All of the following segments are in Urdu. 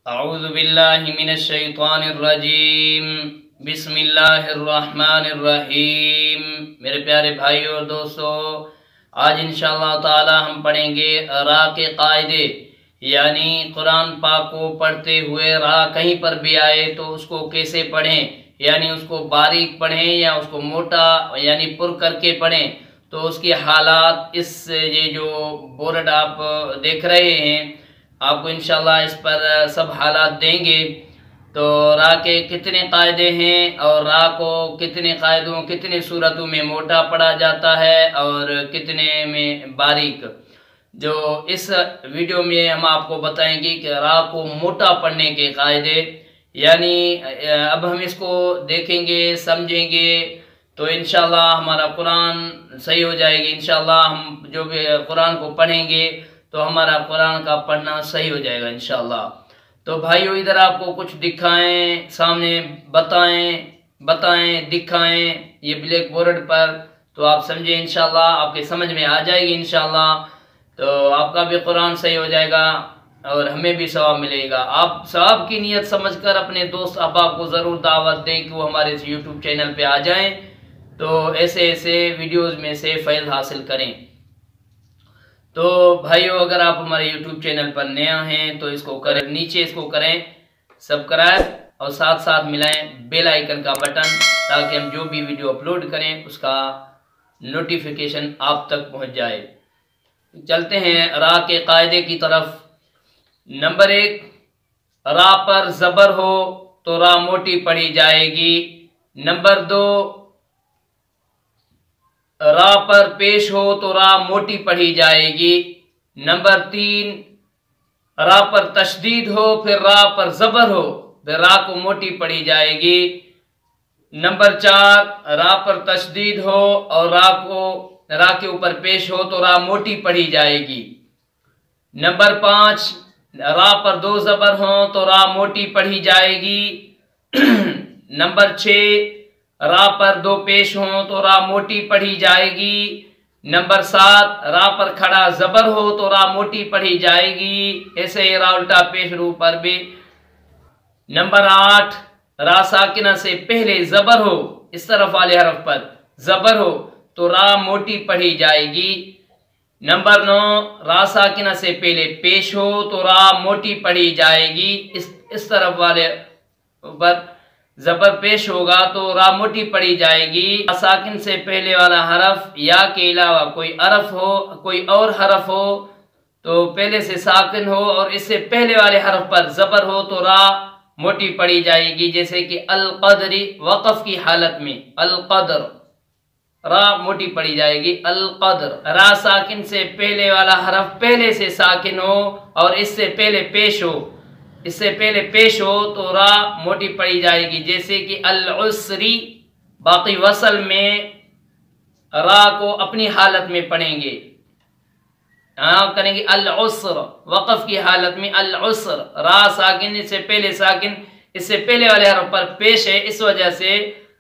اعوذ باللہ من الشیطان الرجیم بسم اللہ الرحمن الرحیم۔ میرے پیارے بھائیو اور دوستو، آج انشاءاللہ تعالی ہم پڑھیں گے را کے قاعدے، یعنی قرآن پاک کو پڑھتے ہوئے را کہیں پر بھی آئے تو اس کو کیسے پڑھیں، یعنی اس کو باریک پڑھیں یا اس کو موٹا یعنی پر کر کے پڑھیں۔ تو اس کی حالات یہ جو بورڈ آپ دیکھ رہے ہیں، آپ کو انشاءاللہ اس پر سب حالات دیں گے۔ تو را کے کتنے قاعدے ہیں اور را کو کتنے صورتوں میں موٹا پڑھا جاتا ہے اور کتنے میں باریک، جو اس ویڈیو میں ہم آپ کو بتائیں گے کہ را کو موٹا پڑھنے کے قاعدے، یعنی اب ہم اس کو دیکھیں گے، سمجھیں گے تو انشاءاللہ ہمارا قرآن صحیح ہو جائے گی۔ انشاءاللہ ہم جو بھی قرآن کو پڑھیں گے تو ہمارا قرآن کا پڑھنا صحیح ہو جائے گا انشاءاللہ۔ تو بھائیو ادھر آپ کو کچھ دکھائیں، سامنے بتائیں دکھائیں یہ بلیک بورڈ پر، تو آپ سمجھیں انشاءاللہ، آپ کے سمجھ میں آ جائے گی انشاءاللہ، تو آپ کا بھی قرآن صحیح ہو جائے گا اور ہمیں بھی ثواب ملے گا۔ آپ ثواب کی نیت سمجھ کر اپنے دوست احباب کو ضرور دعوت دیں کہ وہ ہمارے اس یوٹیوب چینل پہ آ جائیں، تو ایسے ویڈیوز میں سے فیض حاصل کریں۔ تو بھائیو اگر آپ ہمارے یوٹیوب چینل پر نیا ہیں تو اس کو کریں، نیچے اس کو کریں سبسکرائب اور ساتھ ساتھ ملائیں بیل آئیکن کا بٹن، تاکہ ہم جو بھی ویڈیو اپلوڈ کریں اس کا نوٹیفیکیشن آپ تک پہنچ جائے۔ چلتے ہیں را کے قاعدے کی طرف۔ نمبر 1، را پر زبر ہو تو را موٹی پڑھی جائے گی۔ نمبر 2، را پر پیش ہو تو را موٹی پڑھی جائے گی۔ نمبر 3، را پر تشدید ہو پھر را پر زبر ہو پھر را کو موٹی پڑھی جائے گی۔ نمبر 4، را پر تشدید ہو اور را کے اوپر پیش ہو تو را موٹی پڑھی جائے گی۔ نمبر 5، را پر 2 زبر ہوں تو را موٹی پڑھی جائے گی۔ نمبر 6، را پر 2 پیش ہوں تو را موٹی پڑھی جائے گی۔ نمبر 7، را پر کھڑا زبر ہو تو را موٹی پڑھی جائے گی، ایسے ہی را الٹا پیش رو پر بھی۔ نمبر 8، را ساکنہ سے پہلے زبر ہو، اس طرف والے حرف پر زبر ہو تو را موٹی پڑھی جائے گی۔ نمبر 9، را ساکنہ سے پہلے پیش ہو تو را موٹی پڑھی جائے گی، اس طرف والے پر زبر پیش ہوگا تو را موٹی پڑھی جائے گی۔ را ساکن سے پہلے والا حرف یا کے علاوہ کوئی اور حرف ہو تو پہلے سے ساکن ہو اور اس سے پہلے والے حرف پر زبر ہو تو را موٹی پڑھی جائے گی، جیسے کہ القدری، وقف کی حالت میں القدر را موٹی پڑھی جائے گی القدر۔ را ساکن سے پہلے والا حرف پہلے سے ساکن ہو اور اس سے پہلے پیش ہو تو را موٹی پڑھی جائے گی، جیسے کہ العسری۔ باقی وصل میں را کو اپنی حالت میں پڑھیں گے، کریں گے العسر، وقف کی حالت میں العسر، را ساکن اس سے پہلے ساکن، اس سے پہلے والے حرف پر پیش ہے، اس وجہ سے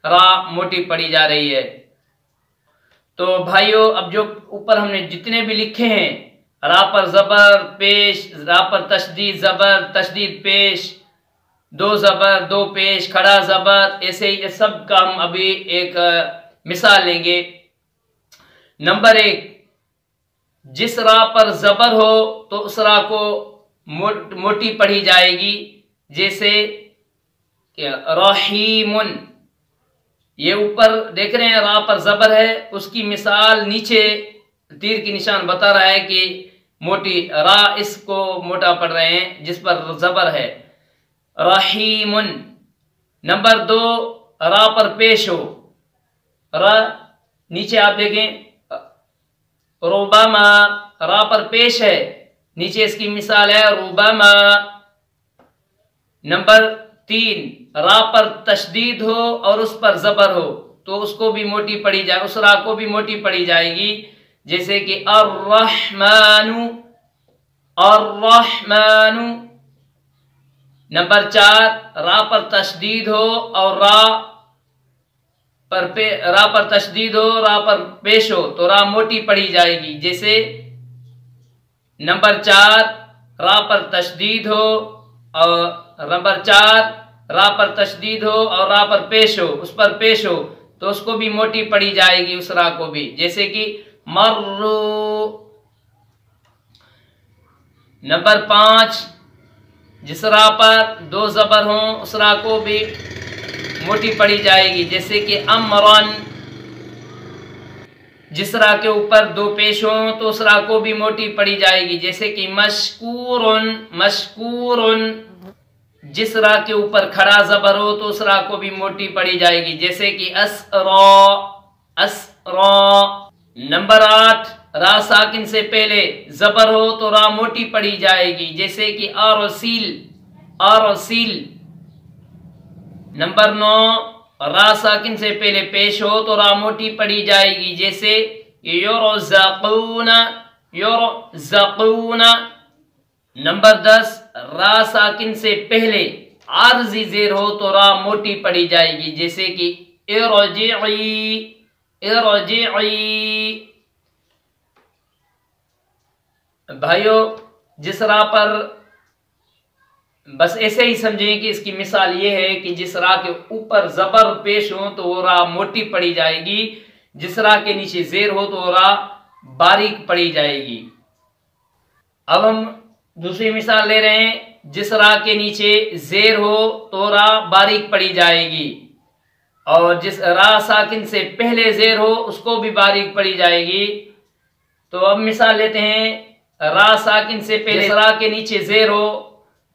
را موٹی پڑھی جا رہی ہے۔ تو بھائیو اب جو اوپر ہم نے جتنے بھی لکھے ہیں، را پر زبر پیش، را پر تشدید زبر تشدید پیش، 2 زبر 2 پیش، کھڑا زبر، ایسے ہی سب کا ہم ابھی ایک مثال لیں گے۔ نمبر 1، جس را پر زبر ہو تو اس را کو موٹی پڑھی جائے گی، جیسے رحیم۔ یہ اوپر دیکھ رہے ہیں را پر زبر ہے، اس کی مثال نیچے تیر کی نشان بتا رہا ہے کہ موٹی را، اس کو موٹا پڑھ رہے ہیں جس پر زبر ہے، رحیم۔ نمبر 2، را پر پیش ہو، را نیچے آپ دیکھیں ربما، را پر پیش ہے، نیچے اس کی مثال ہے ربما۔ نمبر 3، را پر تشدید ہو اور اس پر زبر ہو تو اس کو بھی موٹی پڑھی جائے، اس را کو بھی موٹی پڑھی جائے گی، جیسے کہ الرحمن۔ نمبر 4، را پر تشدید ہو اور را پر تشدید ہو، را پر پیش ہو تو را موٹی پڑھی جائے گی، جیسے نمبر 4، را پر تشدید ہو اور نمبر 4 را پر تشدید ہو اور را پر پیش ہو، اس پر پیش ہو تو اس کو بھی موٹی پڑھی جائے گی، اس را کو بھی، جیسے کہ مرو۔ نمبر 5 جس را پر 2 زبر ہوں اس را کو بھی موٹی پڑھی جائے گی، جیسے کہ امرن۔ جس را کے اوپر 2 پیش ہوں تو اس را کو بھی موٹی پڑھی جائے گی، جیسے کہ مشکورن مشکورن۔ جس را کے اوپر کھڑا زبر ہو تو اس را کو بھی موٹی پڑھی جائے گی، جیسے کہ اسرا اسرا۔ نمبر 8 را ساکن سے پہلے زبر ہو تو را موٹی پڑھی جائے گی، جیسے کہ ارسل ارسل۔ نمبر 9 را ساکن سے پہلے پیش ہو تو را موٹی پڑھی جائے گی، جیسے یرزقون یرزقون۔ نمبر 10 را ساکن سے پہلے عارضی زیر ہو تو را موٹی پڑھی جائے گی، جیسے کہ ارجعی ارجعی۔ بھائیو جس را پر بس ایسے ہی سمجھیں کہ اس کی مثال یہ ہے کہ جس را کے اوپر زبر پیش ہو تو وہ را موٹی پڑھی جائے گی، جس را کے نیچے زیر ہو تو وہ را باریک پڑھی جائے گی۔ اب ہم دوسری مثال لے رہے ہیں، جس را کے نیچے زیر ہو تو را باریک پڑھی جائے گی، اور جس را ساکن سے پہلے زیر ہو اس کو بھی باریک پڑھی جائے گی۔ تو اب مثال لیتے ہیں، را ساکن سے پہلے را کے نیچے زیر ہو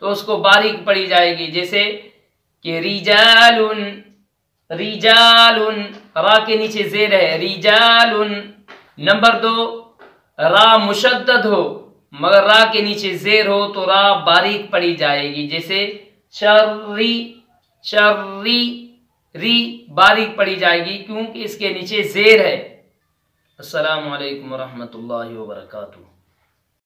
تو اس کو باریک پڑھی جائے گی، جیسے کہ رجال رجال۔ را کے نیچے زیر ہے رجال۔ نمبر 2 را مشدد ہو مگر را کے نیچے زیر ہو تو را باریک پڑھی جائے گی، جیسے شری شری۔ ری باریک پڑھی جائے گی کیونکہ اس کے نیچے زیر ہے۔ السلام علیکم ورحمۃ اللہ وبرکاتہ۔